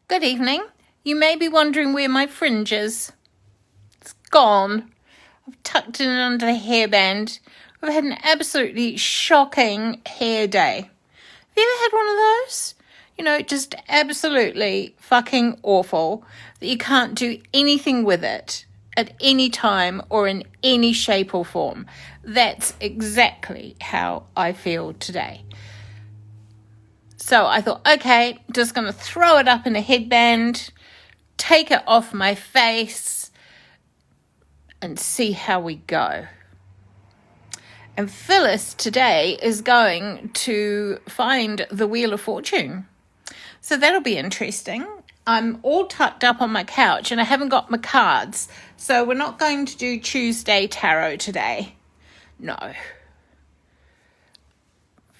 Good evening. You may be wondering where my fringe is. It's gone. I've tucked it in under the hairband. I've had an absolutely shocking hair day. Have you ever had one of those? Just absolutely fucking awful that you can't do anything with it at any time or in any shape or form. That's exactly how I feel today. So I thought, okay, just going to throw it up in a headband, take it off my face, and see how we go. And Phyllis today is going to find the Wheel of Fortune. So that'll be interesting. I'm all tucked up on my couch and I haven't got my cards. So we're not going to do Tuesday tarot today. No.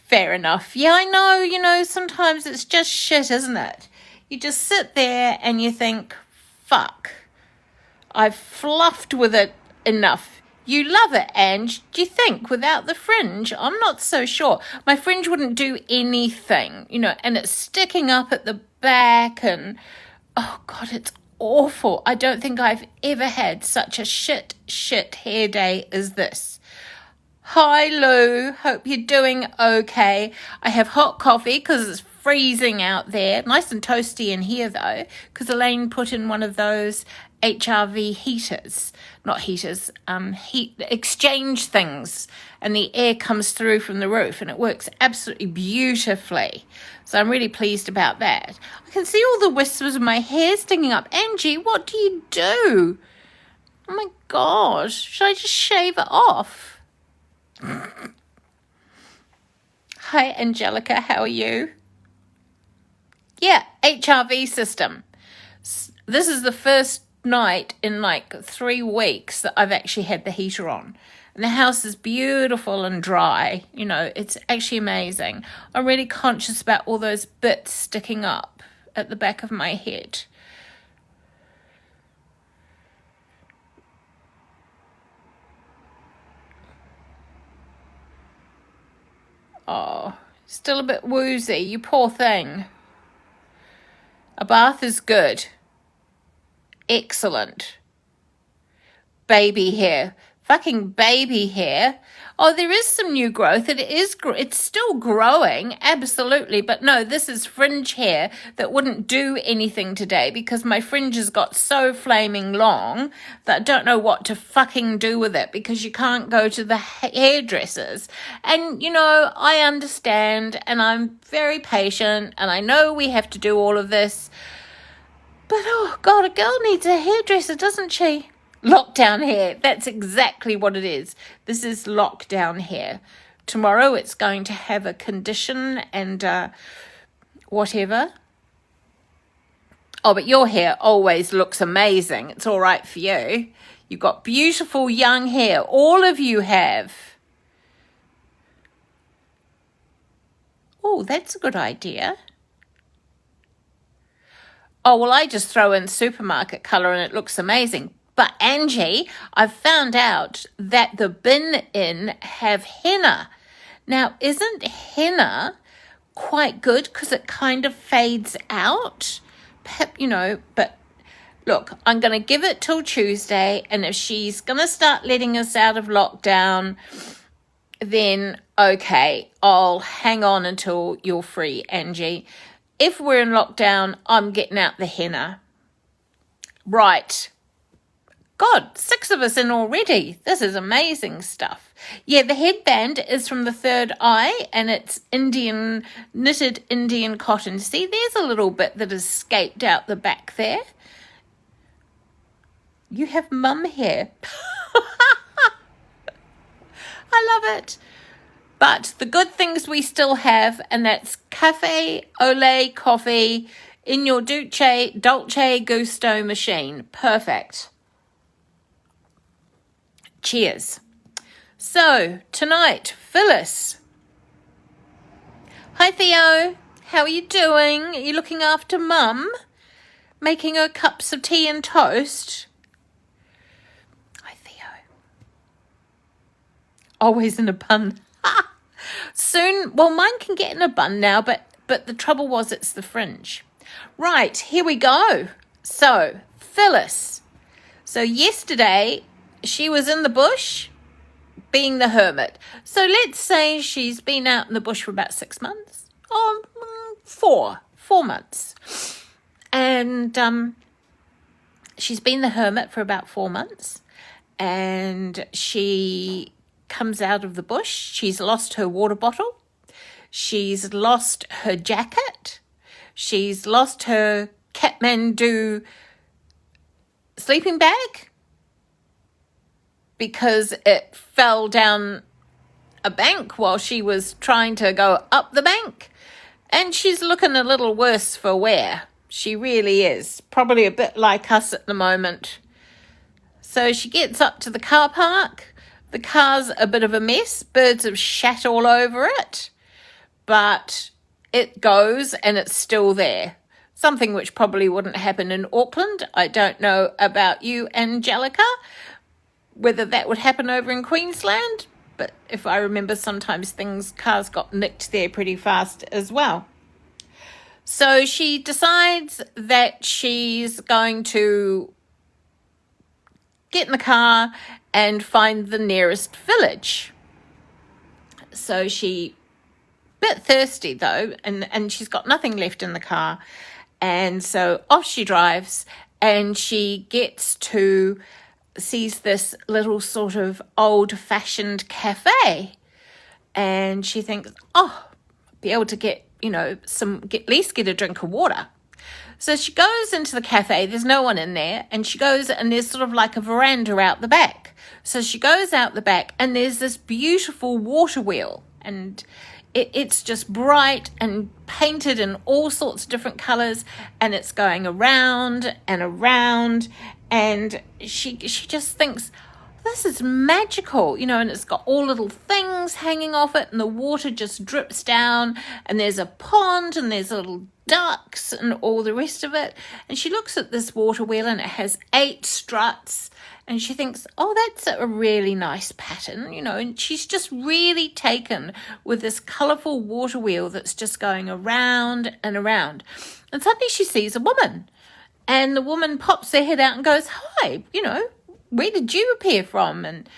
Fair enough. Yeah, I know, sometimes it's just shit, isn't it? You just sit there and you think, fuck, I've fluffed with it enough. You love it, Ange. Do you think without the fringe? I'm not so sure. My fringe wouldn't do anything, and it's sticking up at the back and, oh God, it's awful. I don't think I've ever had such a shit hair day as this. Hi, Lou. Hope you're doing okay. I have hot coffee because it's freezing out there. Nice and toasty in here, though, because Elaine put in one of those HRV heaters. Not heaters, heat exchange things. And the air comes through from the roof, and it works absolutely beautifully. So I'm really pleased about that. I can see all the whispers of my hair sticking up. Angie, what do you do? Oh, my gosh. Should I just shave it off? Hi, Angelica. How are you? Yeah, HRV system. This is the first night in like 3 weeks that I've actually had the heater on. And the house is beautiful and dry. It's actually amazing. I'm really conscious about all those bits sticking up at the back of my head. Oh, still a bit woozy, you poor thing. A bath is good. Excellent. Baby hair. Fucking baby hair. Oh, there is some new growth. It's still growing, absolutely. But no, this is fringe hair that wouldn't do anything today because my fringe has got so flaming long that I don't know what to fucking do with it because you can't go to the hairdressers. And, I understand and I'm very patient and I know we have to do all of this. But, oh, God, a girl needs a hairdresser, doesn't she? Lockdown hair. That's exactly what it is. This is lockdown hair. Tomorrow it's going to have a condition and whatever. Oh, but your hair always looks amazing. It's all right for you. You've got beautiful young hair. All of you have. Oh, that's a good idea. Oh, well, I just throw in supermarket colour and it looks amazing. But Angie, I've found out that the bin in have henna. Now, isn't henna quite good because it kind of fades out? But look, I'm going to give it till Tuesday. And if she's going to start letting us out of lockdown, then okay, I'll hang on until you're free, Angie. If we're in lockdown, I'm getting out the henna. Right. God, 6 of us in already. This is amazing stuff. Yeah, the headband is from the Third Eye and it's knitted Indian cotton. See, there's a little bit that has escaped out the back there. You have mum hair. I love it. But the good things we still have, and that's cafe au lait coffee in your Dolce Gusto machine. Perfect. Cheers. So, tonight, Phyllis. Hi, Theo. How are you doing? Are you looking after Mum? Making her cups of tea and toast? Hi, Theo. Always in a bun. Soon, well, mine can get in a bun now, but the trouble was it's the fringe. Right, here we go. So, Phyllis. So yesterday, she was in the bush being the hermit. So let's say she's been out in the bush for about 6 months. Four months. And she's been the hermit for about 4 months. And she comes out of the bush. She's lost her water bottle. She's lost her jacket. She's lost her Kathmandu sleeping bag because it fell down a bank while she was trying to go up the bank. And she's looking a little worse for wear. She really is. Probably a bit like us at the moment. So she gets up to the car park. The car's a bit of a mess. Birds have shat all over it. But it goes and it's still there. Something which probably wouldn't happen in Auckland. I don't know about you, Angelica, whether that would happen over in Queensland. But if I remember, sometimes cars got nicked there pretty fast as well. So she decides that she's going to get in the car and find the nearest village. So she, bit thirsty though, and she's got nothing left in the car. And so off she drives, and she sees this little sort of old-fashioned cafe. And she thinks, be able to get at least get a drink of water. So she goes into the cafe. There's no one in there. And she goes, and there's sort of like a veranda out the back. So she goes out the back, and there's this beautiful water wheel. And it's just bright and painted in all sorts of different colours. And it's going around and around. And she just thinks, this is magical, and it's got all little things hanging off it, and the water just drips down, and there's a pond, and there's little ducks, and all the rest of it. And she looks at this water wheel, and it has 8 struts, and she thinks, that's a really nice pattern, and she's just really taken with this colourful water wheel that's just going around and around. And suddenly she sees a woman, and the woman pops her head out and goes, hi, where did you appear from? And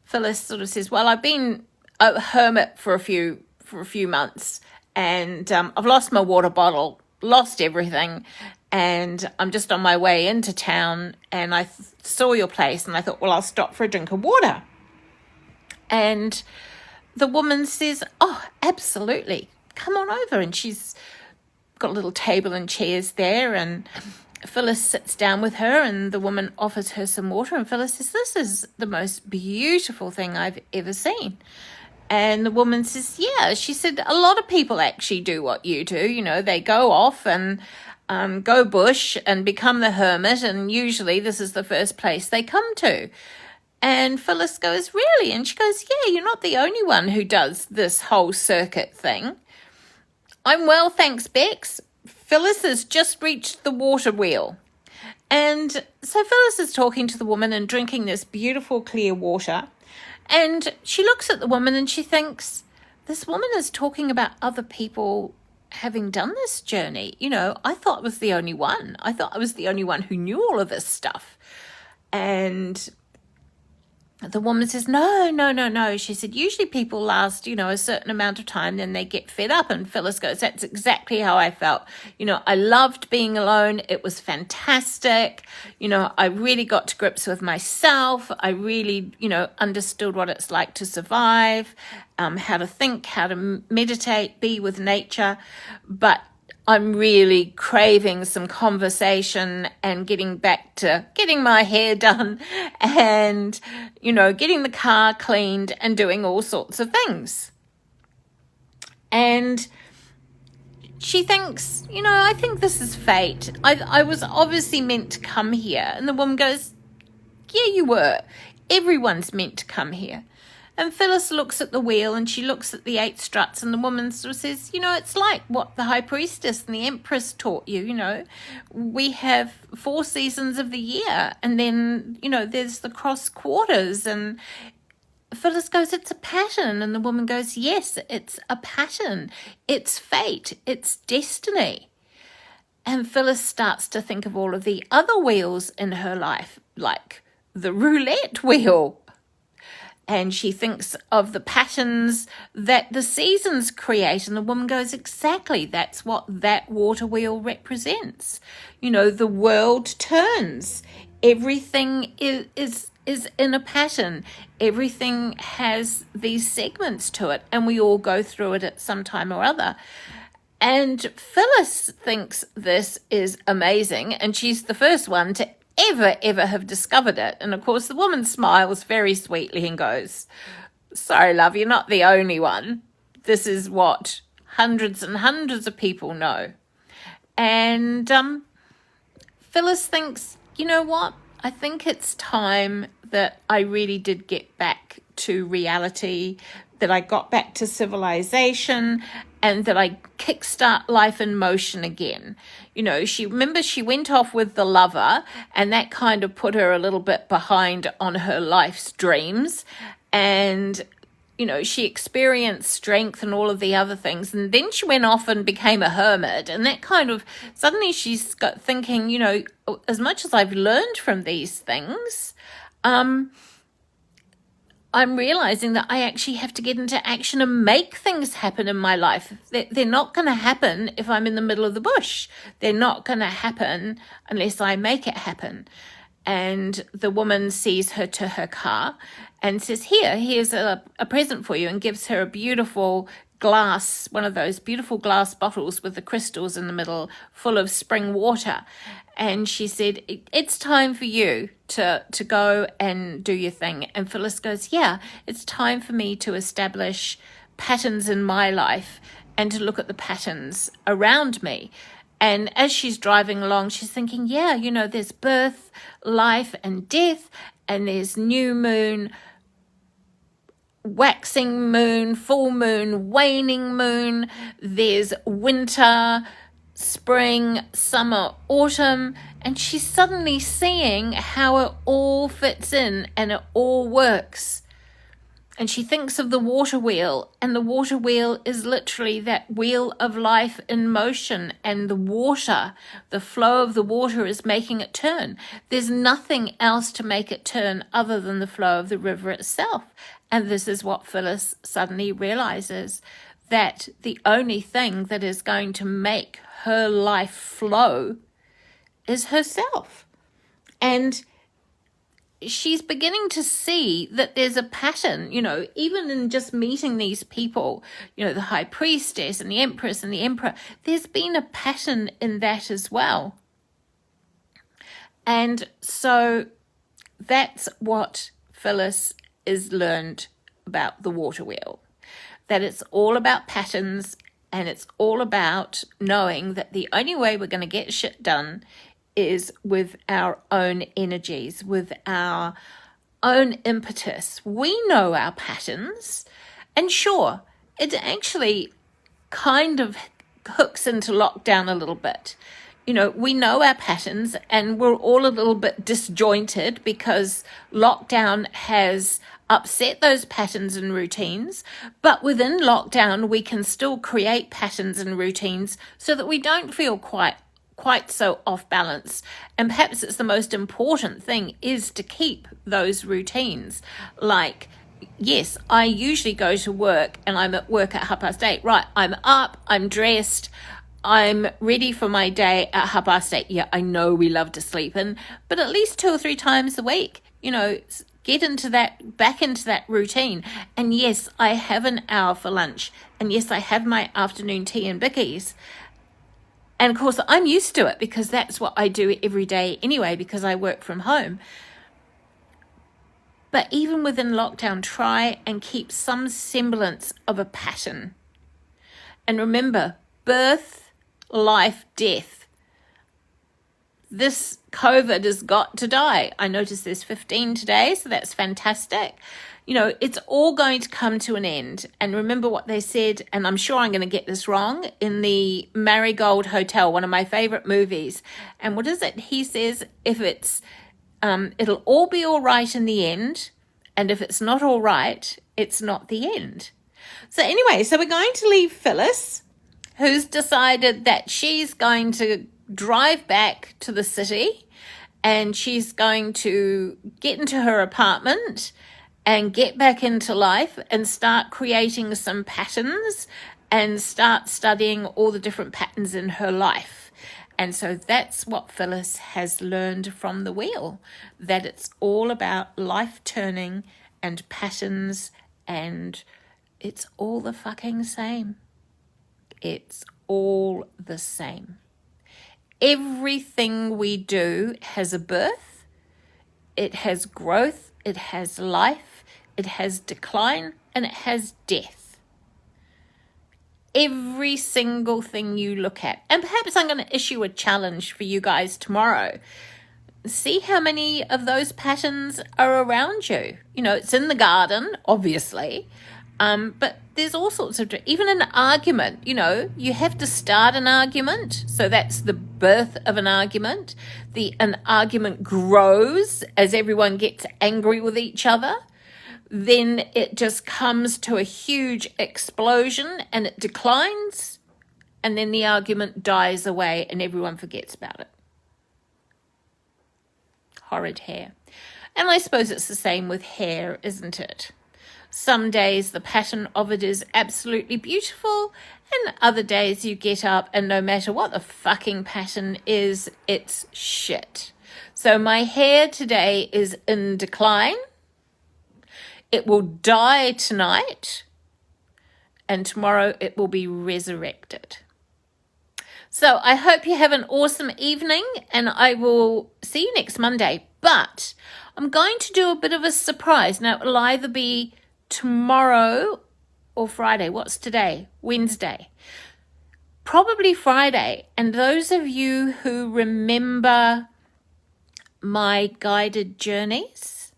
Phyllis sort of says, well, I've been a hermit for a few months, and I've lost my water bottle, lost everything, and I'm just on my way into town, and I saw your place, and I thought, well, I'll stop for a drink of water. And the woman says, absolutely, come on over. And she's got a little table and chairs there, and Phyllis sits down with her, and the woman offers her some water, and Phyllis says, this is the most beautiful thing I've ever seen. And the woman says, yeah. She said, a lot of people actually do what you do. They go off and go bush and become the hermit, and usually this is the first place they come to. And Phyllis goes, really? And she goes, yeah, you're not the only one who does this whole circuit thing. I'm well, thanks, Bex. Phyllis has just reached the water wheel. And so Phyllis is talking to the woman and drinking this beautiful clear water. And she looks at the woman and she thinks, this woman is talking about other people having done this journey. I thought I was the only one. I thought I was the only one who knew all of this stuff. And the woman says, no. She said, usually people last, a certain amount of time, then they get fed up. And Phyllis goes, that's exactly how I felt. I loved being alone. It was fantastic. I really got to grips with myself. I really, understood what it's like to survive, how to think, how to meditate, be with nature. But I'm really craving some conversation and getting back to getting my hair done and, getting the car cleaned and doing all sorts of things. And she thinks, I think this is fate. I was obviously meant to come here. And the woman goes, yeah, you were. Everyone's meant to come here. And Phyllis looks at the wheel and she looks at the 8 struts, and the woman sort of says, it's like what the High Priestess and the Empress taught you, We have 4 seasons of the year, and then, there's the cross quarters. And Phyllis goes, it's a pattern. And the woman goes, yes, it's a pattern. It's fate. It's destiny. And Phyllis starts to think of all of the other wheels in her life, like the roulette wheel. And she thinks of the patterns that the seasons create. And the woman goes, exactly, that's what that water wheel represents. The world turns. Everything is in a pattern. Everything has these segments to it. And we all go through it at some time or other. And Phyllis thinks this is amazing. And she's the first one to ever have discovered it. And of course the woman smiles very sweetly and goes, sorry love, you're not the only one. This is what hundreds and hundreds of people know. And Phyllis thinks, you know what, I think it's time that I really did get back to reality, that I got back to civilization, and that I kickstart life in motion again. She went off with the lover, and that kind of put her a little bit behind on her life's dreams. And, she experienced strength and all of the other things. And then she went off and became a hermit. And that kind of, suddenly she's got thinking, as much as I've learned from these things, I'm realizing that I actually have to get into action and make things happen in my life. They're not going to happen if I'm in the middle of the bush. They're not going to happen unless I make it happen. And the woman sees her to her car and says, here's a present for you, and gives her a beautiful glass, one of those beautiful glass bottles with the crystals in the middle, full of spring water. And she said, it's time for you to go and do your thing. And Phyllis goes, yeah, it's time for me to establish patterns in my life and to look at the patterns around me. And as she's driving along, she's thinking, there's birth, life, and death, and there's new moon, waxing moon, full moon, waning moon, there's winter, spring, summer, autumn, and she's suddenly seeing how it all fits in and it all works. And she thinks of the water wheel, and the water wheel is literally that wheel of life in motion, and the water, the flow of the water is making it turn. There's nothing else to make it turn other than the flow of the river itself. And this is what Phyllis suddenly realizes, that the only thing that is going to make her life flow is herself. And she's beginning to see that there's a pattern, even in just meeting these people, the high priestess and the empress and the emperor, there's been a pattern in that as well. And so that's what Phyllis is learned about the water wheel, that it's all about patterns, and it's all about knowing that the only way we're going to get shit done is with our own energies, with our own impetus. We know our patterns, and sure, it actually kind of hooks into lockdown a little bit. We know our patterns, and we're all a little bit disjointed because lockdown has upset those patterns and routines. But within lockdown, we can still create patterns and routines so that we don't feel quite so off balance. And perhaps it's the most important thing is to keep those routines. Like, yes, I usually go to work and I'm at work at 8:30. Right, I'm up, I'm dressed, I'm ready for my day at 8:30. Yeah, I know we love to sleep in, but at least 2 or 3 times a week, get back into that routine. And yes, I have an hour for lunch. And yes, I have my afternoon tea and bickies. And of course, I'm used to it because that's what I do every day anyway, because I work from home. But even within lockdown, try and keep some semblance of a pattern. And remember, birth, life, death. This COVID has got to die. I noticed there's 15 today, so that's fantastic. It's all going to come to an end. And remember what they said, and I'm sure I'm going to get this wrong, in the Marigold Hotel, one of my favorite movies. And what is it? He says, if it's, it'll all be all right in the end. And if it's not all right, it's not the end. So anyway, so we're going to leave Phyllis, who's decided that she's going to drive back to the city, and she's going to get into her apartment and get back into life and start creating some patterns and start studying all the different patterns in her life. And so that's what Phyllis has learned from the wheel, that it's all about life turning and patterns, and it's all the fucking same. It's all the same. Everything we do has a birth, it has growth, it has life, it has decline, and it has death. Every single thing you look at. And perhaps I'm going to issue a challenge for you guys tomorrow. See how many of those patterns are around you. You know, it's in the garden, obviously. But there's all sorts of, even an argument, you know, you have to start an argument. So that's the birth of an argument. An argument grows as everyone gets angry with each other. Then it just comes to a huge explosion and it declines. And then the argument dies away and everyone forgets about it. Horrid hair. And I suppose it's the same with hair, isn't it? Some days the pattern of it is absolutely beautiful, and other days you get up and no matter what the fucking pattern is, it's shit. So my hair today is in decline. It will die tonight, and tomorrow it will be resurrected. So I hope you have an awesome evening, and I will see you next Monday. But I'm going to do a bit of a surprise. Now, it will either be tomorrow or Friday. What's today? Wednesday. Probably Friday. And those of you who remember my guided journeys,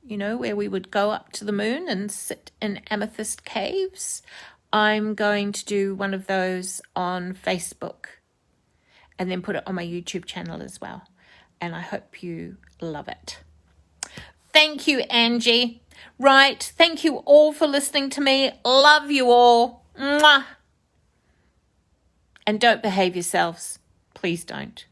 you know, where we would go up to the moon and sit in amethyst caves, I'm going to do one of those on Facebook and then put it on my YouTube channel as well. And I hope you love it. Thank you, Angie. Right. Thank you all for listening to me. Love you all. Mwah. And don't behave yourselves. Please don't.